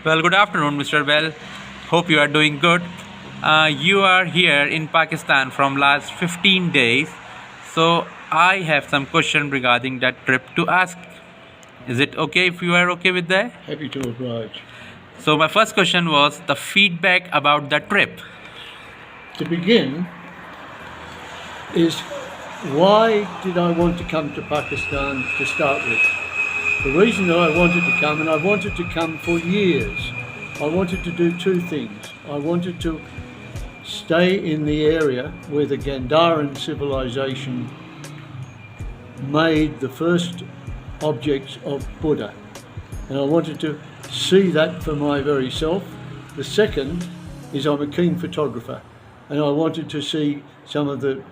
Well, good afternoon, Mr. Bell. Hope you are doing good. You are here in Pakistan from last 15 days. So I have some question regarding that trip to ask. Is it okay if you are okay with that? Happy to oblige. So my first question was the feedback about the trip. To begin, is why did I want to come to Pakistan to start with? The reason that I wanted to come, and I wanted to come for years, I wanted to do two things. I wanted to stay in the area where the Gandharan civilization made the first objects of Buddha, and I wanted to see that for my very self. The second is I'm a keen photographer, and I wanted to see some of the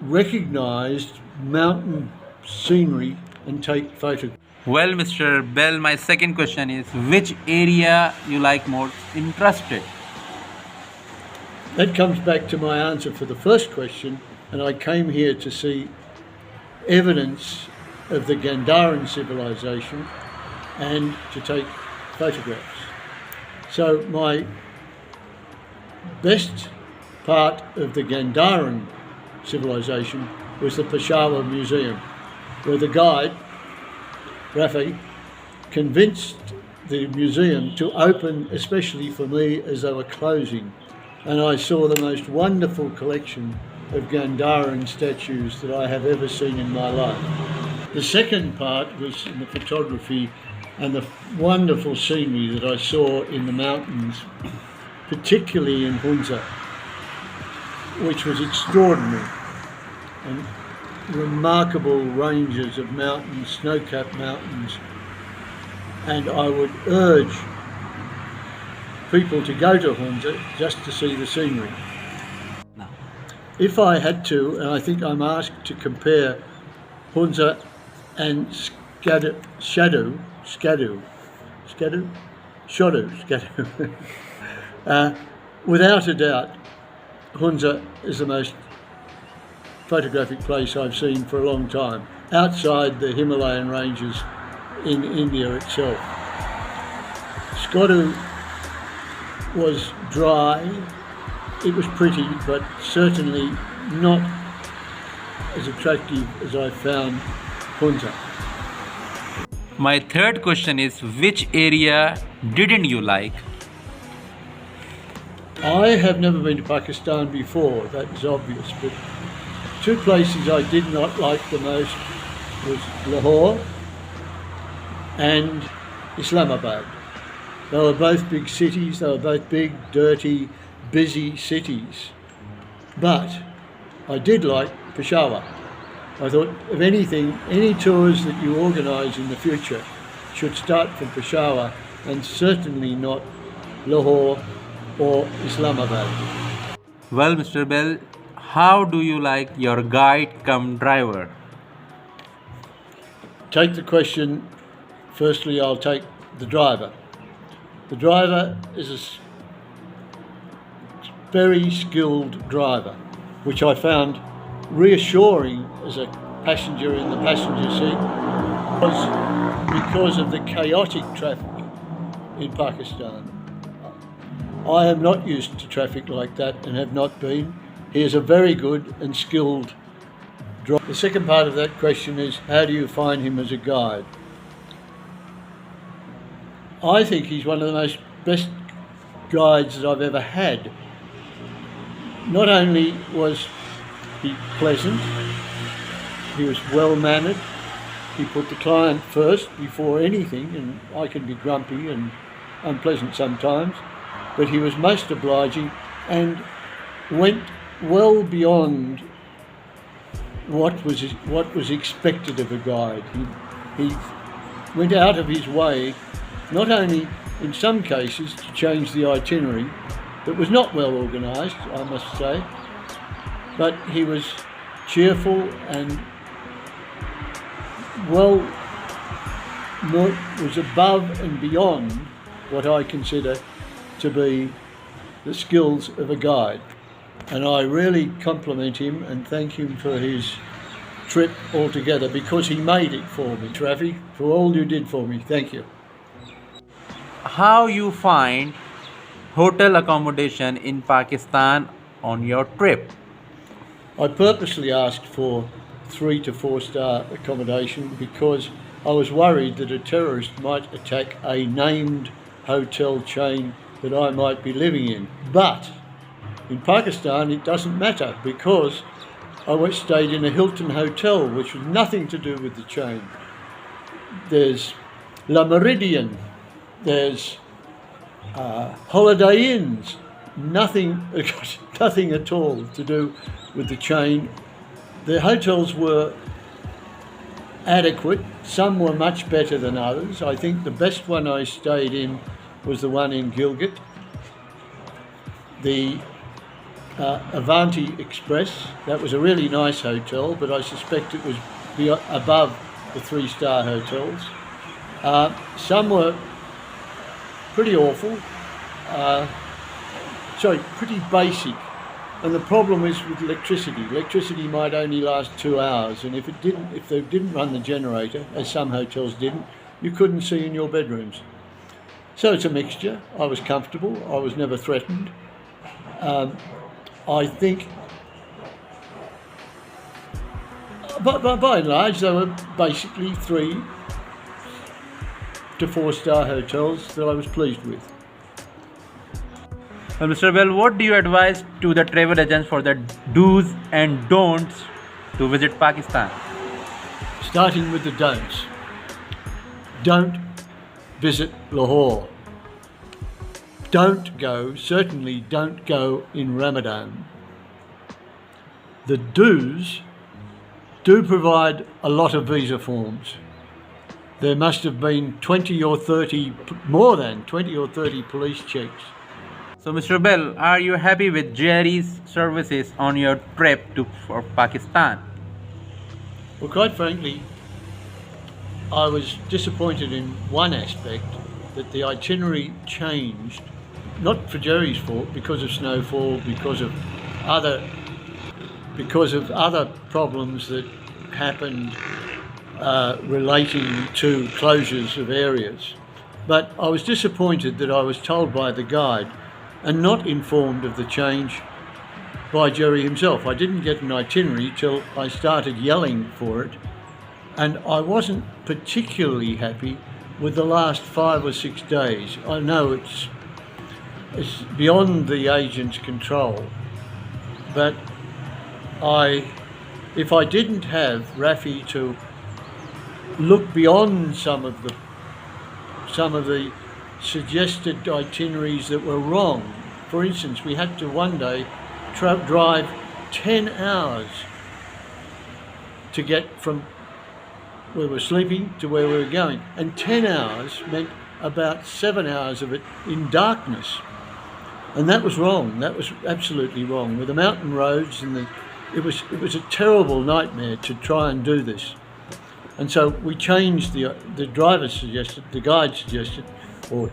recognised mountain scenery and take photographs. Well, Mr. Bell, my second question is which area you like more interested? That comes back to my answer for the first question, and I came here to see evidence of the Gandharan civilization and to take photographs. So my best part of the Gandharan civilization was the Peshawar Museum, where the guide, Rafay, convinced the museum to open especially for me as they were closing, and I saw the most wonderful collection of Gandharan statues that I have ever seen in my life. The second part was in the photography and the wonderful scenery that I saw in the mountains, particularly in Hunza, which was extraordinary, and remarkable ranges of mountains, snow-capped mountains, and I would urge people to go to Hunza just to see the scenery. No. If I had to, and I think I'm asked to compare Hunza and Shadu, without a doubt, Hunza is the most photographic place I've seen for a long time, outside the Himalayan ranges in India itself. Shadu was dry, it was pretty, but certainly not as attractive as I found Hunza. My third question is which area didn't you like? I have never been to Pakistan before, that is obvious, but two places I did not like the most was Lahore and Islamabad. They were both big cities, they were both big, dirty, busy cities. But I did like Peshawar. I thought, if anything, any tours that you organise in the future should start from Peshawar and certainly not Lahore or Islamabad. Well, Mr. Bell, how do you like your guide come driver? Take the question, firstly I'll take the driver. The driver is a very skilled driver, which I found reassuring as a passenger in the passenger seat, because of the chaotic traffic in Pakistan. I am not used to traffic like that and have not been. He is a very good and skilled driver. The second part of that question is, how do you find him as a guide? I think he's one of the best guides that I've ever had. Not only was he pleasant, he was well-mannered, he put the client first before anything, and I can be grumpy and unpleasant sometimes, but he was most obliging and went well beyond what was expected of a guide. He went out of his way, not only in some cases to change the itinerary that was not well organised, I must say, but he was cheerful and was above and beyond what I consider to be the skills of a guide. And I really compliment him and thank him for his trip altogether, because he made it for me. Rafay, for all you did for me, thank you. how you find hotel accommodation in Pakistan on your trip? I purposely asked for 3 to 4 star accommodation because I was worried that a terrorist might attack a named hotel chain that I might be living in. But in Pakistan, it doesn't matter because I stayed in a Hilton hotel, which was nothing to do with the chain. There's La Meridian, there's Holiday Inns, nothing at all to do with the chain. The hotels were adequate. Some were much better than others. I think the best one I stayed in was the one in Gilgit. The Avanti Express, that was a really nice hotel, but I suspect it was above the 3-star hotels. Some were pretty awful, pretty basic. And the problem is with electricity. Electricity might only last 2 hours, and if they didn't run the generator, as some hotels didn't, you couldn't see in your bedrooms. So it's a mixture. I was comfortable. I was never threatened. I think, but by and large, they were basically 3 to 4-star hotels that I was pleased with. Well, Mr. Bell, what do you advise to the travel agents for the do's and don'ts to visit Pakistan? Starting with the don'ts. Don't visit Lahore. Certainly don't go in Ramadan. The do's do provide a lot of visa forms. There must have been more than 20 or 30 police checks. So, Mr. Bell, are you happy with Jerry's services on your trip for Pakistan? Well, quite frankly, I was disappointed in one aspect, that the itinerary changed, not for Jerry's fault, because of snowfall, because of other problems that happened relating to closures of areas. But I was disappointed that I was told by the guide and not informed of the change by Jerry himself. I didn't get an itinerary till I started yelling for it, and I wasn't particularly happy with the last 5 or 6 days. I know it's beyond the agent's control, but if I didn't have Rafay to look beyond some of the suggested itineraries that were wrong. For instance, we had to one day drive 10 hours to get from where we were sleeping to where we were going, and 10 hours meant about 7 hours of it in darkness, and that was wrong. That was absolutely wrong. With the mountain roads and it was a terrible nightmare to try and do this. And so we changed the guide suggested, or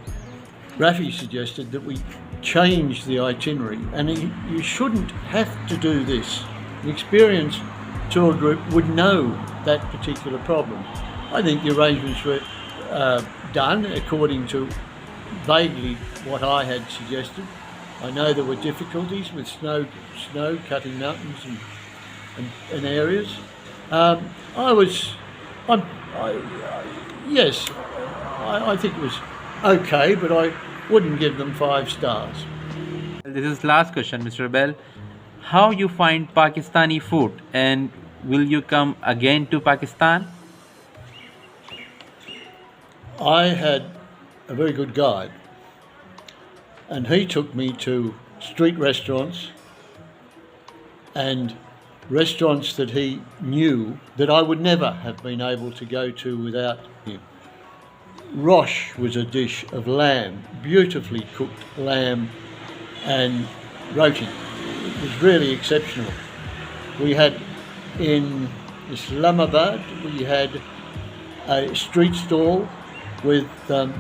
Rafay suggested, that we change the itinerary. And you shouldn't have to do this. An experienced tour group would know that particular problem. I think the arrangements were done according to vaguely what I had suggested. I know there were difficulties with snow cutting mountains and areas. I think it was okay, but I wouldn't give them 5 stars. This is last question, Mr. Bell. How you find Pakistani food, and will you come again to Pakistan? I had a very good guide, and he took me to street restaurants and restaurants that he knew that I would never have been able to go to without him. Rosh was a dish of lamb, beautifully cooked lamb and roti. It was really exceptional. We had in Islamabad, we had a street stall with chicken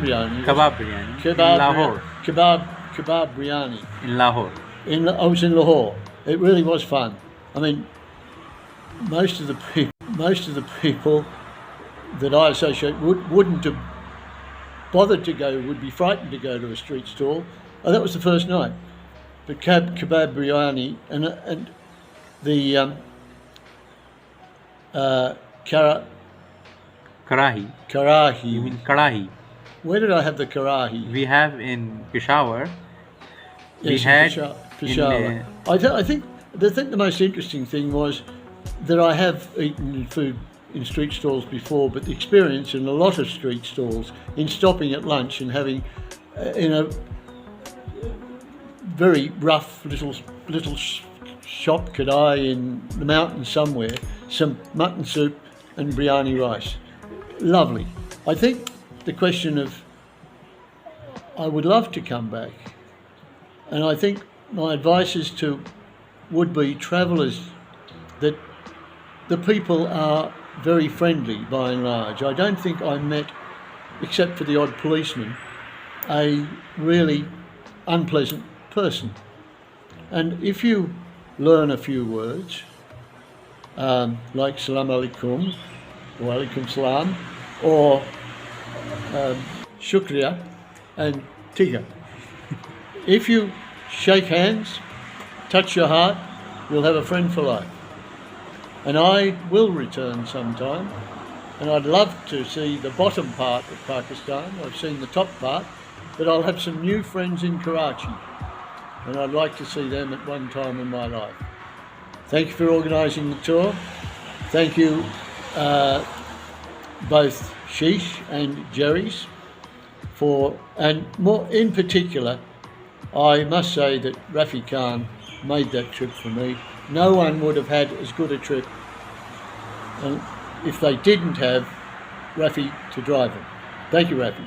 biryani, Kebab biryani. kebab biryani. In Lahore. I was in Lahore. It really was fun. I mean, most of the people most of the people that I associate wouldn't have bothered to go, would be frightened to go to a street stall. Oh, that was the first night. But kebab biryani and the Karahi. karahi. You mean karahi? Where did I have the karahi? We have in Peshawar. We Yes, had in Peshawar. I think the most interesting thing was that I have eaten food in street stalls before, but the experience in a lot of street stalls in stopping at lunch and having in a very rough little shop kadai in the mountains somewhere, some mutton soup and biryani rice. Lovely. I think the question of I would love to come back, and I think my advice is to would-be travellers that the people are very friendly by and large. I don't think I met, except for the odd policeman, a really unpleasant person. And if you learn a few words, like salam alaikum, or alaikum salam, or shukriya and tiga, if you shake hands, touch your heart, you'll have a friend for life. And I will return sometime, and I'd love to see the bottom part of Pakistan. I've seen the top part, but I'll have some new friends in Karachi, and I'd like to see them at one time in my life. Thank you for organising the tour. Thank you both Sheesh and Jerry's and more in particular, I must say that Rafay Khan made that trip for me. No one would have had as good a trip if they didn't have Rafay to drive them. Thank you, Rafay.